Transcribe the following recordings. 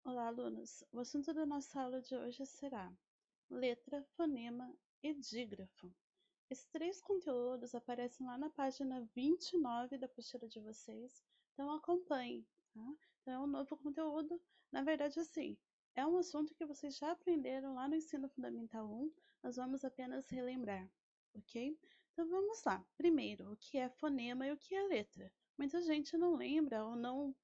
Olá, alunos! O assunto da nossa aula de hoje será letra, fonema e dígrafo. Esses três conteúdos aparecem lá na página 29 da apostila de vocês, então acompanhem, tá? Então é um novo conteúdo, na verdade assim, é um assunto que vocês já aprenderam lá no Ensino Fundamental 1, nós vamos apenas relembrar, ok? Então vamos lá. Primeiro, o que é fonema e o que é letra? Muita gente não lembra ou não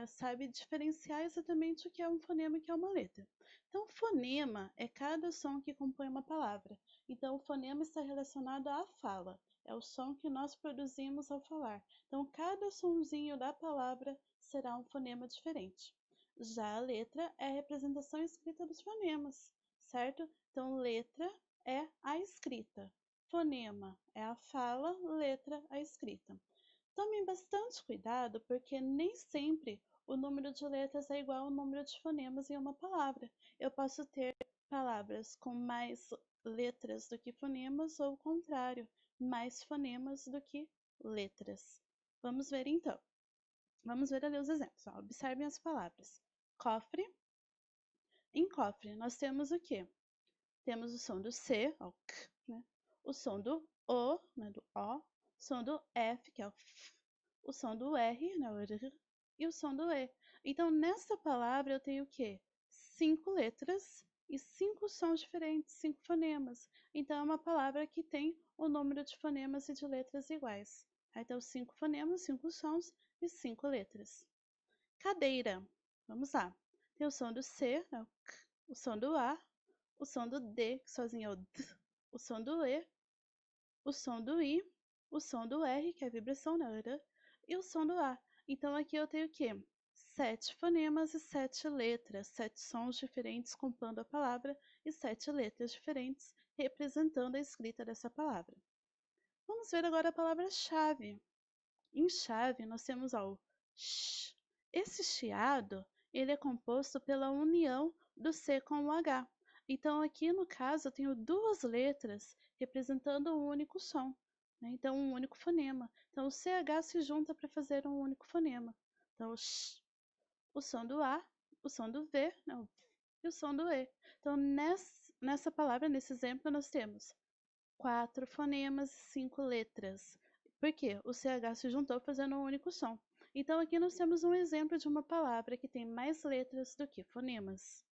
sabe diferenciar exatamente o que é um fonema e o que é uma letra. Então, fonema é cada som que compõe uma palavra. Então, o fonema está relacionado à fala. É o som que nós produzimos ao falar. Então, cada sonzinho da palavra será um fonema diferente. Já a letra é a representação escrita dos fonemas, certo? Então, letra é a escrita. Fonema é a fala, letra a escrita. Tomem bastante cuidado, porque nem sempre o número de letras é igual ao número de fonemas em uma palavra. Eu posso ter palavras com mais letras do que fonemas ou o contrário, mais fonemas do que letras. Vamos ver então. Vamos ver ali os exemplos. Ó. Observem as palavras. Cofre. Em cofre, nós temos o quê? Temos o som do C, ó, k, né? O som do O, né, do O, o som do F, que é o F, o som do R, né, o R, e o som do E. Então, nessa palavra eu tenho o quê? 5 letras e 5 sons diferentes, 5 fonemas. Então, é uma palavra que tem o número de fonemas e de letras iguais. Então, 5 fonemas, 5 sons e 5 letras. Cadeira. Vamos lá. Tem o som do C, né, o K, o som do A, o som do D, que sozinho é o D, o som do E, o som do I, o som do R, que é a vibração, né, e o som do A. Então aqui eu tenho o quê? 7 fonemas e 7 letras, 7 sons diferentes compondo a palavra e 7 letras diferentes representando a escrita dessa palavra. Vamos ver agora a palavra-chave. Em chave, nós temos ó, o sh. Esse chiado, ele é composto pela união do C com o H. Então, aqui no caso, eu tenho duas letras representando um único som, né? Então, um único fonema. Então, o CH se junta para fazer um único fonema. Então, o sh, o som do A, o som do V, não, e o som do E. Então, nessa palavra, nesse exemplo, nós temos 4 fonemas e 5 letras. Por quê? O CH se juntou fazendo um único som. Então aqui nós temos um exemplo de uma palavra que tem mais letras do que fonemas.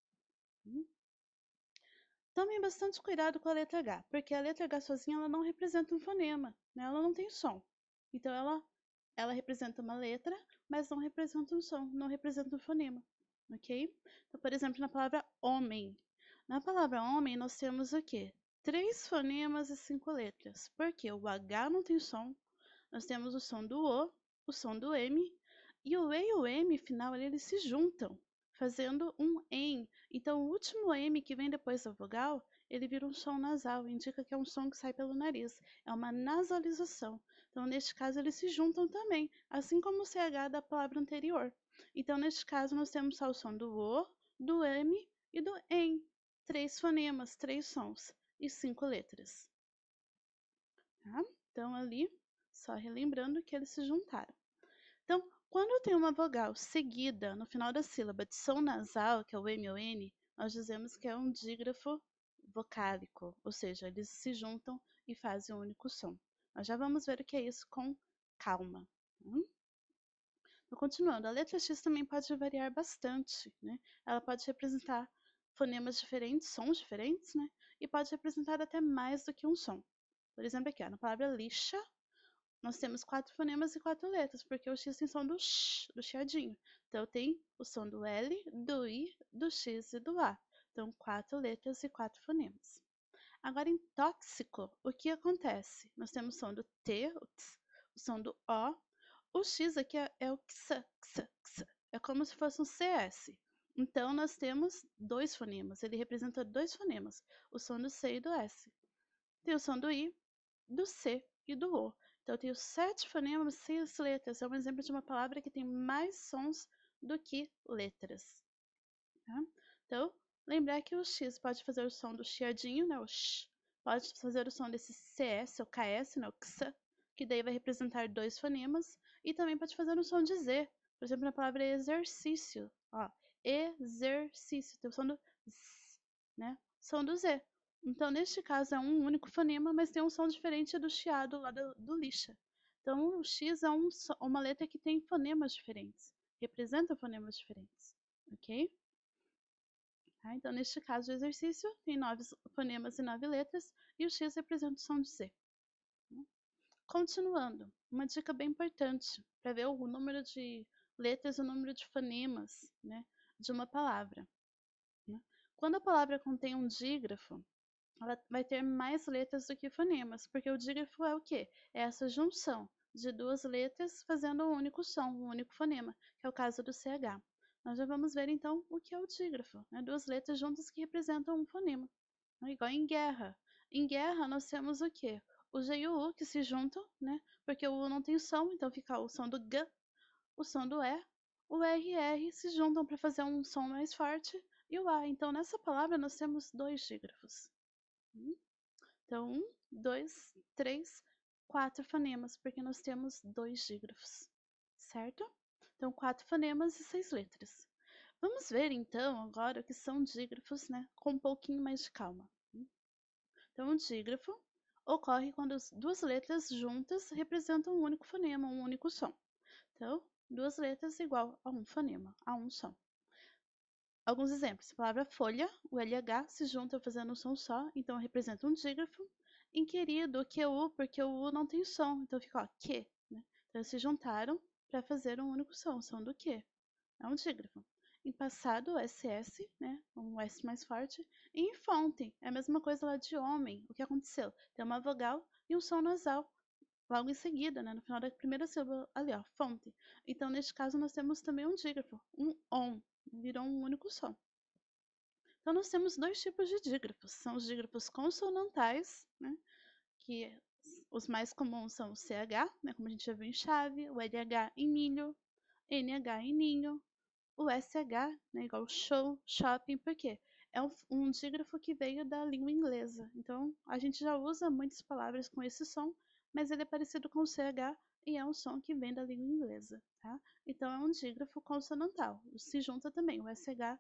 Tomem bastante cuidado com a letra H, porque a letra H sozinha ela não representa um fonema, né? Ela não tem som. Então ela representa uma letra, mas não representa um som, não representa um fonema, ok? Então, por exemplo, na palavra homem. Na palavra homem nós temos o quê? 3 fonemas e 5 letras, porque o H não tem som, nós temos o som do o som do M, e o E e o M final eles se juntam, fazendo um EM. Então o último M que vem depois da vogal, ele vira um som nasal, indica que é um som que sai pelo nariz, é uma nasalização. Então neste caso eles se juntam também, assim como o CH da palavra anterior. Então neste caso nós temos só o som do O, do M e do EM. 3 fonemas, 3 sons e 5 letras. Tá? Então ali, só relembrando que eles se juntaram. Então, quando eu tenho uma vogal seguida no final da sílaba de som nasal, que é o M ou N, nós dizemos que é um dígrafo vocálico, ou seja, eles se juntam e fazem um único som. Nós já vamos ver o que é isso com calma. Então, continuando, a letra X também pode variar bastante, né? Ela pode representar fonemas diferentes, sons diferentes, né? E pode representar até mais do que um som. Por exemplo, aqui, ó, na palavra lixa, nós temos 4 fonemas e 4 letras, porque o X tem som do X, do chiadinho. Então, tem o som do L, do I, do X e do A. Então, 4 letras e 4 fonemas. Agora, em tóxico, o que acontece? Nós temos o som do T, o Ts, o som do O. O X aqui é o ks, ks, ks. É como se fosse um CS. Então, nós temos 2 fonemas. Ele representa 2 fonemas. O som do C e do S. Tem o som do I, do C e do O. Então, eu tenho 7 fonemas, 6 letras. É um exemplo de uma palavra que tem mais sons do que letras. Tá? Então, lembrar que o X pode fazer o som do chiadinho, né, o X. Pode fazer o som desse CS ou KS, né, o KS, que daí vai representar 2 fonemas. E também pode fazer o som de Z. Por exemplo, na palavra exercício. Ó, exercício, tem o som do Z, né? Som do Z. Então, neste caso, é um único fonema, mas tem um som diferente do chiado lá do lixa. Então, o X é uma letra que tem fonemas diferentes, representa fonemas diferentes, ok? Tá? Então, neste caso, o exercício tem 9 fonemas e 9 letras, e o X representa o som de Z. Continuando, uma dica bem importante para ver o número de letras e o número de fonemas, né, de uma palavra. Né? Quando a palavra contém um dígrafo, ela vai ter mais letras do que fonemas, porque o dígrafo é o quê? É essa junção de duas letras fazendo um único som, um único fonema, que é o caso do CH. Nós já vamos ver então o que é o dígrafo, né? Duas letras juntas que representam um fonema. Igual em guerra. Em guerra nós temos o quê? O G e o U que se juntam, né? Porque o U não tem som, então fica o som do G, o som do E, o R e R se juntam para fazer um som mais forte e o A. Então nessa palavra nós temos dois dígrafos. Então, 1, 2, 3, 4 fonemas, porque nós temos dois dígrafos, certo? Então, 4 fonemas e 6 letras. Vamos ver, então, agora o que são dígrafos, né? Com um pouquinho mais de calma. Então, um dígrafo ocorre quando as duas letras juntas representam um único fonema, um único som. Então, duas letras igual a um fonema, a um som. Alguns exemplos. A palavra folha, o LH se junta fazendo um som só, então representa um dígrafo. Inquirido, o QU, porque o U não tem som, então fica ó, que. Né? Então eles se juntaram para fazer um único som, o som do que. É um dígrafo. Em passado, o SS, né, um S mais forte. E em fonte, é a mesma coisa lá de homem. O que aconteceu? Tem uma vogal e um som nasal logo em seguida, né, no final da primeira sílaba, ali ó, fonte. Então, neste caso, nós temos também um dígrafo, um on, virou um único som. Então, nós temos dois tipos de dígrafos, são os dígrafos consonantais, né, que os mais comuns são o CH, né, como a gente já viu em chave, o LH em milho, NH em ninho, o SH, né, igual show, shopping, por quê? É um dígrafo que veio da língua inglesa. Então, a gente já usa muitas palavras com esse som, mas ele é parecido com o CH e é um som que vem da língua inglesa, tá? Então, é um dígrafo consonantal. Se junta também o SH,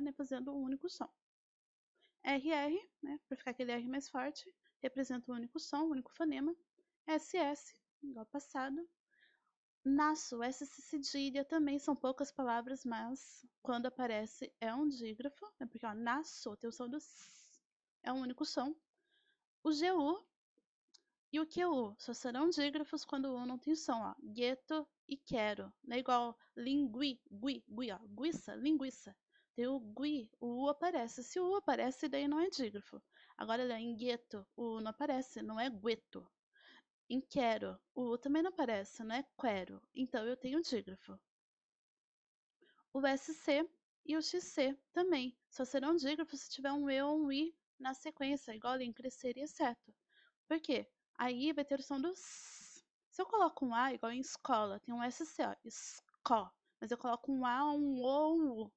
né, fazendo um único som. RR, né, para ficar aquele R mais forte, representa um único som, um único fonema. SS, igual passado, Naço, essa cedilha também são poucas palavras, mas quando aparece é um dígrafo, né? Porque ó, naço tem o som do S, é um único som. O GU e o QU só serão dígrafos quando o U não tem som, ó. Gueto e quero, não é igual lingui, gui, ó, guiça, linguiça. Tem o gui, o U aparece. Se o U aparece, daí não é dígrafo. Agora, em gueto, o U não aparece, não é gueto. Em quero, o U também não aparece, não é quero. Então eu tenho dígrafo. O SC e o XC também. Só serão dígrafos se tiver um E ou um I na sequência, igual em crescer e exceto. Por quê? Aí vai ter o som do S. Se eu coloco um A, igual em escola, tem um SC, ó, esco. Mas eu coloco um A, um O, um U.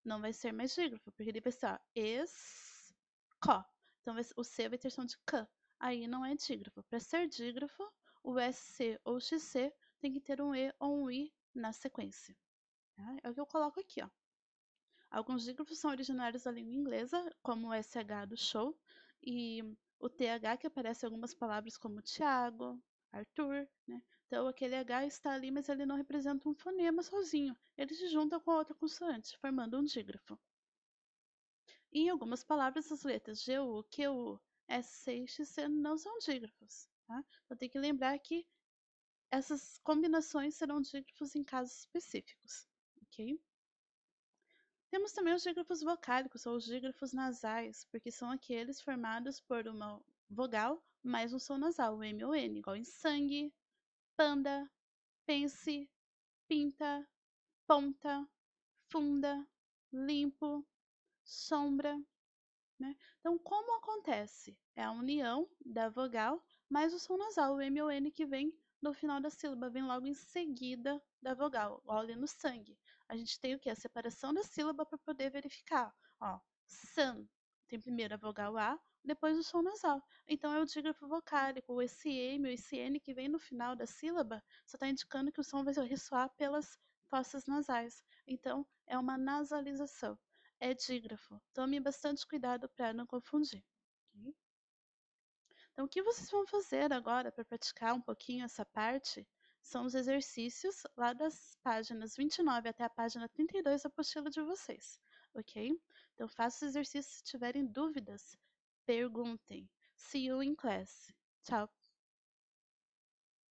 Não vai ser mais dígrafo, porque ele vai ser, ó, esco. Então o C vai ter som de K. Aí não é dígrafo. Para ser dígrafo, o SC ou XC tem que ter um E ou um I na sequência. Tá? É o que eu coloco aqui, ó. Alguns dígrafos são originários da língua inglesa, como o SH do show, e o TH que aparece em algumas palavras como Tiago, Arthur, né? Então aquele H está ali, mas ele não representa um fonema sozinho. Ele se junta com a outra consoante, formando um dígrafo. E em algumas palavras, as letras GU, QU, SC e XC não são dígrafos. Tá? Então tem que lembrar que essas combinações serão dígrafos em casos específicos. Ok? Temos também os dígrafos vocálicos, ou os dígrafos nasais, porque são aqueles formados por uma vogal mais um som nasal, o M ou N, igual em sangue, panda, pense, pinta, ponta, funda, limpo, sombra. Né? Então, como acontece? É a união da vogal mais o som nasal, o M ou N, que vem no final da sílaba, vem logo em seguida da vogal, olha no sangue. A gente tem o que? A separação da sílaba para poder verificar. Ó, san, tem primeiro a vogal A, depois o som nasal. Então é o dígrafo vocálico, esse M ou esse N que vem no final da sílaba, só está indicando que o som vai ressoar pelas fossas nasais. Então, é uma nasalização. É dígrafo. Tome bastante cuidado para não confundir. Ok? Então, o que vocês vão fazer agora para praticar um pouquinho essa parte são os exercícios lá das páginas 29 até a página 32 da apostila de vocês, ok? Então, façam os exercícios. Se tiverem dúvidas, perguntem. See you in class. Tchau.